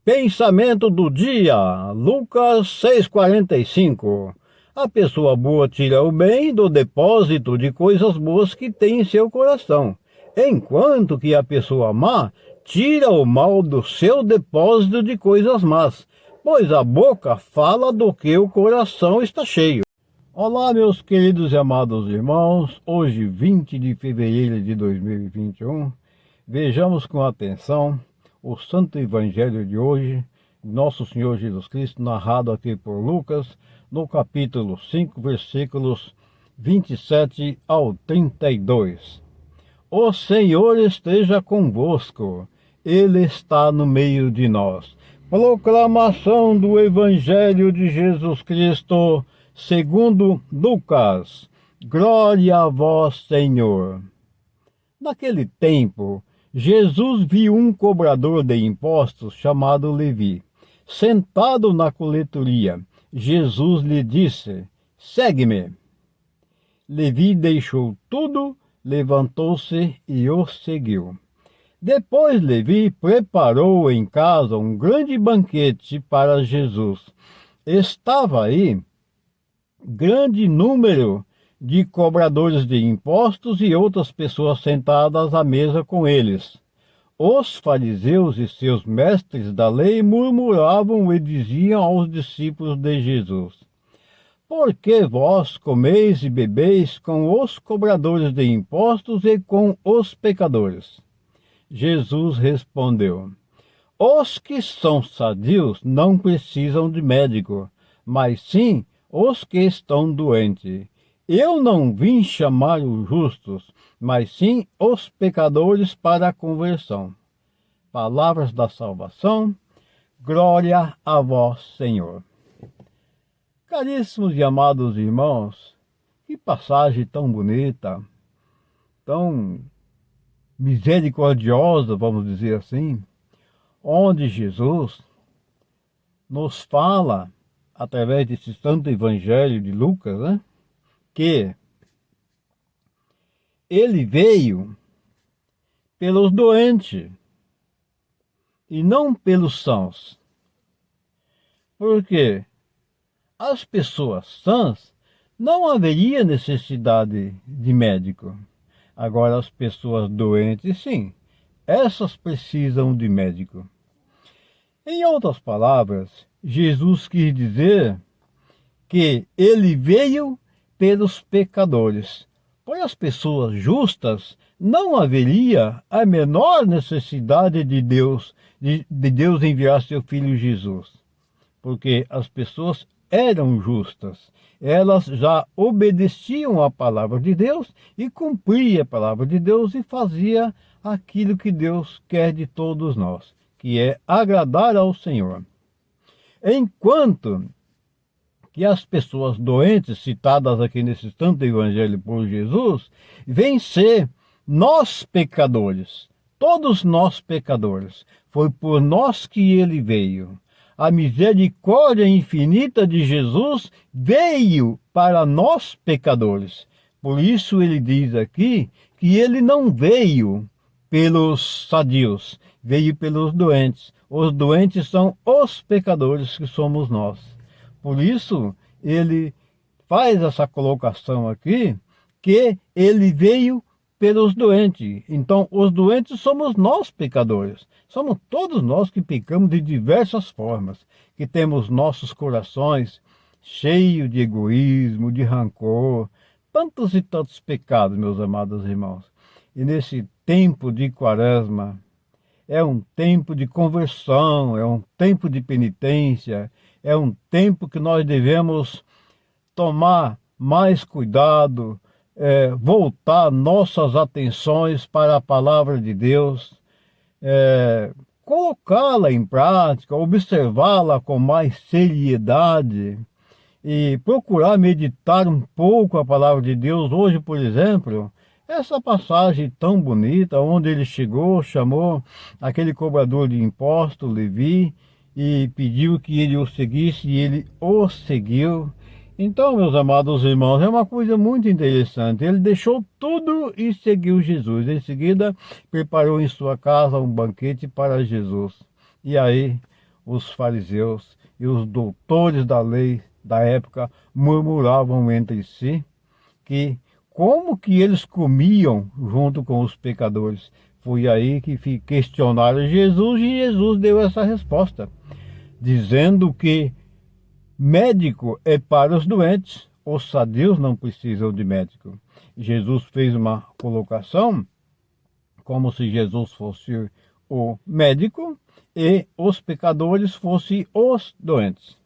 Pensamento do dia, Lucas 6,45. A pessoa boa tira o bem do depósito de coisas boas que tem em seu coração, enquanto que a pessoa má tira o mal do seu depósito de coisas más, pois a boca fala do que o coração está cheio. Olá, meus queridos e amados irmãos, hoje 20 de fevereiro de 2021, vejamos com atenção o Santo Evangelho de hoje, Nosso Senhor Jesus Cristo, narrado aqui por Lucas, no capítulo 5, versículos 27 ao 32. O Senhor esteja convosco, Ele está no meio de nós. Proclamação do Evangelho de Jesus Cristo, segundo Lucas. Glória a vós, Senhor. Naquele tempo, Jesus viu um cobrador de impostos chamado Levi, sentado na coletoria. Jesus lhe disse: segue-me. Levi deixou tudo, levantou-se e o seguiu. Depois Levi preparou em casa um grande banquete para Jesus. Estava aí grande número de cobradores de impostos e outras pessoas sentadas à mesa com eles. Os fariseus e seus mestres da lei murmuravam e diziam aos discípulos de Jesus: por que vós comeis e bebeis com os cobradores de impostos e com os pecadores? Jesus respondeu: os que são sadios não precisam de médico, mas sim os que estão doentes. Eu não vim chamar os justos, mas sim os pecadores para a conversão. Palavras da salvação, glória a vós, Senhor. Caríssimos e amados irmãos, que passagem tão bonita, tão misericordiosa, vamos dizer assim, onde Jesus nos fala, através desse santo evangelho de Lucas, né, que ele veio pelos doentes e não pelos sãos. Porque as pessoas sãs não haveria necessidade de médico. Agora as pessoas doentes, sim, essas precisam de médico. Em outras palavras, Jesus quis dizer que ele veio pelos pecadores. Por as pessoas justas não haveria a menor necessidade de Deus enviar seu Filho Jesus. Porque as pessoas eram justas. Elas já obedeciam à palavra de Deus e cumpriam a palavra de Deus e faziam aquilo que Deus quer de todos nós, que é agradar ao Senhor. Enquanto que as pessoas doentes, citadas aqui nesse santo evangelho por Jesus, vêm ser nós pecadores, todos nós pecadores. Foi por nós que ele veio. A misericórdia infinita de Jesus veio para nós pecadores. Por isso ele diz aqui que ele não veio pelos sadios, veio pelos doentes. Os doentes são os pecadores, que somos nós. Por isso, ele faz essa colocação aqui, que ele veio pelos doentes. Então, os doentes somos nós pecadores. Somos todos nós que pecamos de diversas formas, que temos nossos corações cheios de egoísmo, de rancor, tantos e tantos pecados, meus amados irmãos. E nesse tempo de quaresma, é um tempo de conversão, é um tempo de penitência, é um tempo que nós devemos tomar mais cuidado, voltar nossas atenções para a palavra de Deus, colocá-la em prática, observá-la com mais seriedade e procurar meditar um pouco a palavra de Deus. Hoje, por exemplo, essa passagem tão bonita, onde ele chegou, chamou aquele cobrador de impostos, Levi, e pediu que ele o seguisse, e ele o seguiu. Então, meus amados irmãos, é uma coisa muito interessante. Ele deixou tudo e seguiu Jesus. Em seguida, preparou em sua casa um banquete para Jesus. E aí, os fariseus e os doutores da lei da época murmuravam entre si que como que eles comiam junto com os pecadores. Foi aí que questionaram Jesus e Jesus deu essa resposta, dizendo que médico é para os doentes, os sadios não precisam de médico. Jesus fez uma colocação como se Jesus fosse o médico e os pecadores fossem os doentes.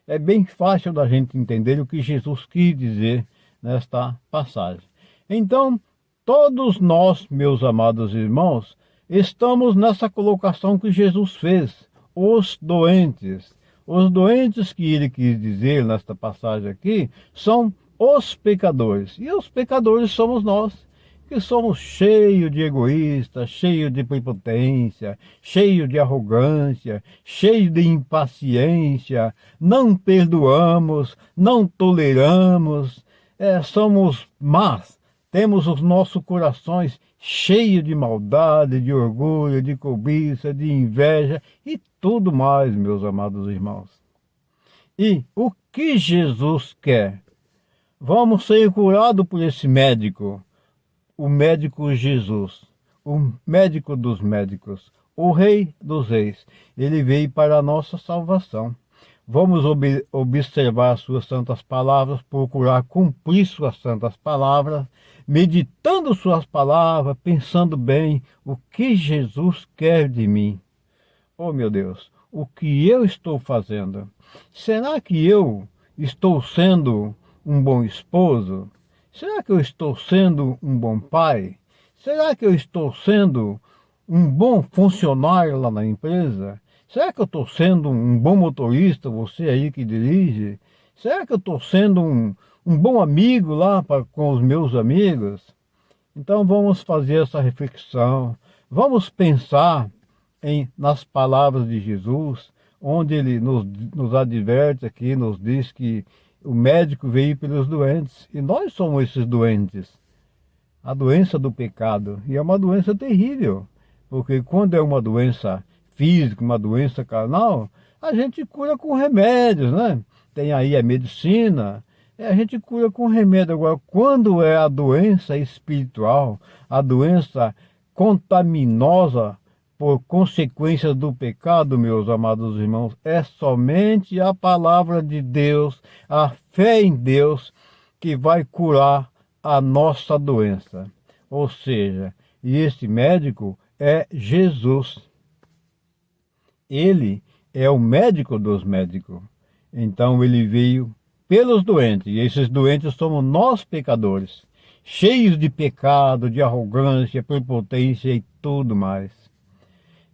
É bem fácil da gente entender o que Jesus quis dizer nesta passagem. Então, todos nós, meus amados irmãos, estamos nessa colocação que Jesus fez, os doentes. Os doentes que ele quis dizer nesta passagem aqui são os pecadores. E os pecadores somos nós, que somos cheios de egoísta, cheios de prepotência, cheios de arrogância, cheios de impaciência, não perdoamos, não toleramos, somos más, temos os nossos corações cheios de maldade, de orgulho, de cobiça, de inveja e tudo mais, meus amados irmãos. E o que Jesus quer? Vamos ser curados por esse médico, o médico Jesus, o médico dos médicos, o rei dos reis. Ele veio para a nossa salvação. Vamos observar suas santas palavras, procurar cumprir suas santas palavras, meditando suas palavras, pensando bem o que Jesus quer de mim. Oh meu Deus, o que eu estou fazendo? Será que eu estou sendo um bom esposo? Será que eu estou sendo um bom pai? Será que eu estou sendo um bom funcionário lá na empresa? Será que eu estou sendo um bom motorista, você aí que dirige? Será que eu estou sendo um bom amigo lá com os meus amigos? Então vamos fazer essa reflexão, vamos pensar nas palavras de Jesus, onde ele nos adverte aqui, nos diz que o médico veio pelos doentes, e nós somos esses doentes. A doença do pecado, e é uma doença terrível, porque quando é uma doença física, uma doença carnal, a gente cura com remédios, né? Tem aí a medicina, a gente cura com remédio. Agora, quando é a doença espiritual, a doença contaminosa por consequências do pecado, meus amados irmãos, é somente a palavra de Deus, a fé em Deus, que vai curar a nossa doença. Ou seja, e esse médico é Jesus. Ele é o médico dos médicos. Então ele veio pelos doentes, e esses doentes somos nós pecadores, cheios de pecado, de arrogância, prepotência e tudo mais.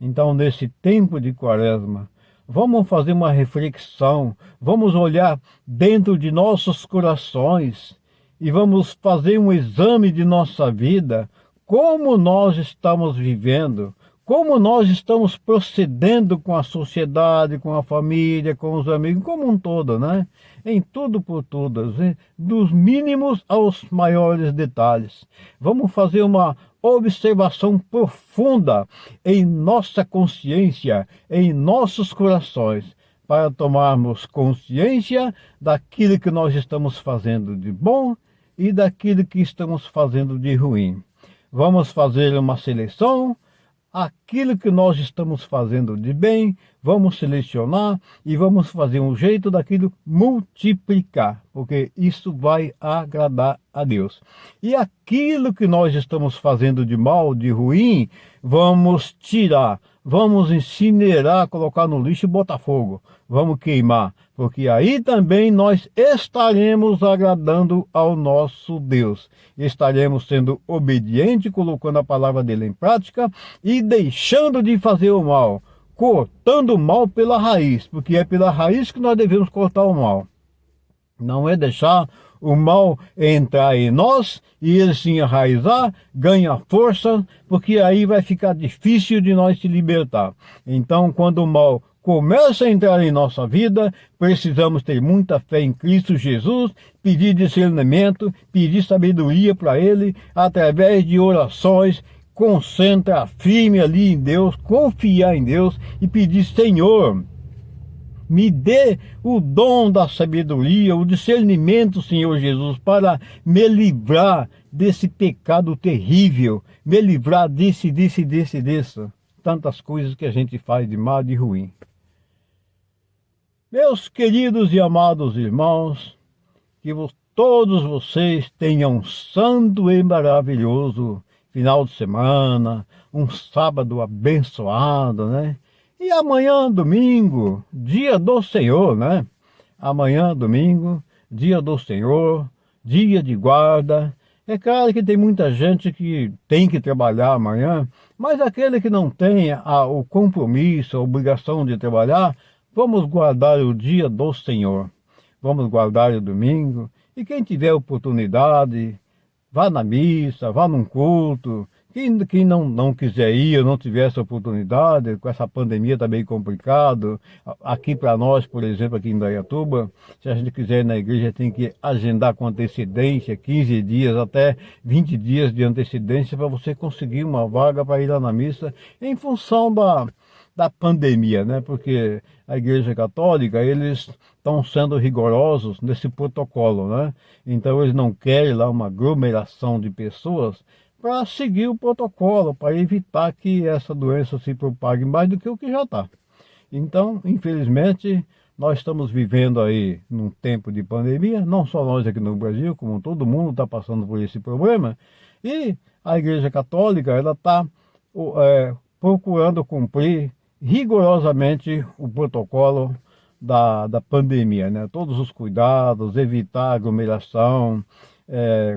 Então, nesse tempo de Quaresma, vamos fazer uma reflexão, vamos olhar dentro de nossos corações e vamos fazer um exame de nossa vida, como nós estamos vivendo, como nós estamos procedendo com a sociedade, com a família, com os amigos, como um todo, né? Em tudo por todas, dos mínimos aos maiores detalhes. Vamos fazer uma observação profunda em nossa consciência, em nossos corações, para tomarmos consciência daquilo que nós estamos fazendo de bom e daquilo que estamos fazendo de ruim. Vamos fazer uma seleção. Aquilo que nós estamos fazendo de bem, vamos selecionar e vamos fazer um jeito daquilo multiplicar, porque isso vai agradar a Deus. E aquilo que nós estamos fazendo de mal, de ruim, vamos tirar, vamos incinerar, colocar no lixo e botar fogo. Vamos queimar, porque aí também nós estaremos agradando ao nosso Deus. Estaremos sendo obedientes, colocando a palavra dele em prática e deixando de fazer o mal, cortando o mal pela raiz, porque é pela raiz que nós devemos cortar o mal. Não é deixar o mal entrar em nós e ele se enraizar, ganha força, porque aí vai ficar difícil de nós se libertar. Então, quando o mal começa a entrar em nossa vida, precisamos ter muita fé em Cristo Jesus, pedir discernimento, pedir sabedoria para Ele, através de orações, concentrar firme ali em Deus, confiar em Deus e pedir: Senhor, me dê o dom da sabedoria, o discernimento, Senhor Jesus, para me livrar desse pecado terrível, me livrar disso. Tantas coisas que a gente faz de mal e de ruim. Meus queridos e amados irmãos, que todos vocês tenham um santo e maravilhoso final de semana, um sábado abençoado, né? E amanhã, domingo, dia do Senhor, né? Amanhã, domingo, dia do Senhor, dia de guarda. É claro que tem muita gente que tem que trabalhar amanhã, mas aquele que não tem o compromisso, a obrigação de trabalhar, vamos guardar o dia do Senhor. Vamos guardar o domingo. E quem tiver oportunidade, vá na missa, vá num culto. Quem não quiser ir, ou não tiver essa oportunidade, com essa pandemia está bem complicado. Aqui para nós, por exemplo, aqui em Indaiatuba, se a gente quiser ir na igreja, tem que agendar com antecedência, 15 dias até 20 dias de antecedência, para você conseguir uma vaga para ir lá na missa, em função da pandemia, né? Porque a Igreja Católica, eles estão sendo rigorosos nesse protocolo, né? Então eles não querem lá uma aglomeração de pessoas para seguir o protocolo, para evitar que essa doença se propague mais do que o que já está. Então, infelizmente, nós estamos vivendo aí num tempo de pandemia, não só nós aqui no Brasil, como todo mundo está passando por esse problema, e a Igreja Católica, ela está procurando cumprir rigorosamente o protocolo da pandemia, né? Todos os cuidados, evitar aglomeração,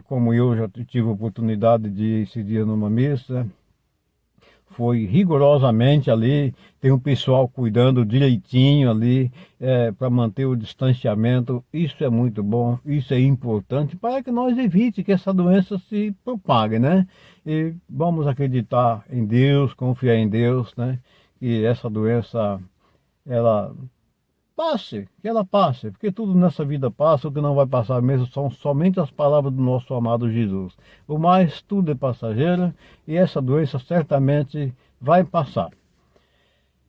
como eu já tive a oportunidade de ir esse dia numa missa, foi rigorosamente ali, tem um pessoal cuidando direitinho ali, para manter o distanciamento. Isso é muito bom, isso é importante para que nós evite que essa doença se propague, né? E vamos acreditar em Deus, confiar em Deus, né? Que essa doença, que ela passe, porque tudo nessa vida passa, o que não vai passar mesmo são somente as palavras do nosso amado Jesus. O mais, tudo é passageiro e essa doença certamente vai passar.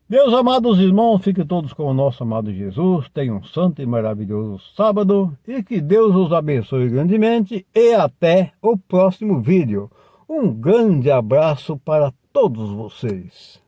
Meus amados irmãos, fiquem todos com o nosso amado Jesus, tenham um santo e maravilhoso sábado e que Deus os abençoe grandemente e até o próximo vídeo. Um grande abraço para todos vocês.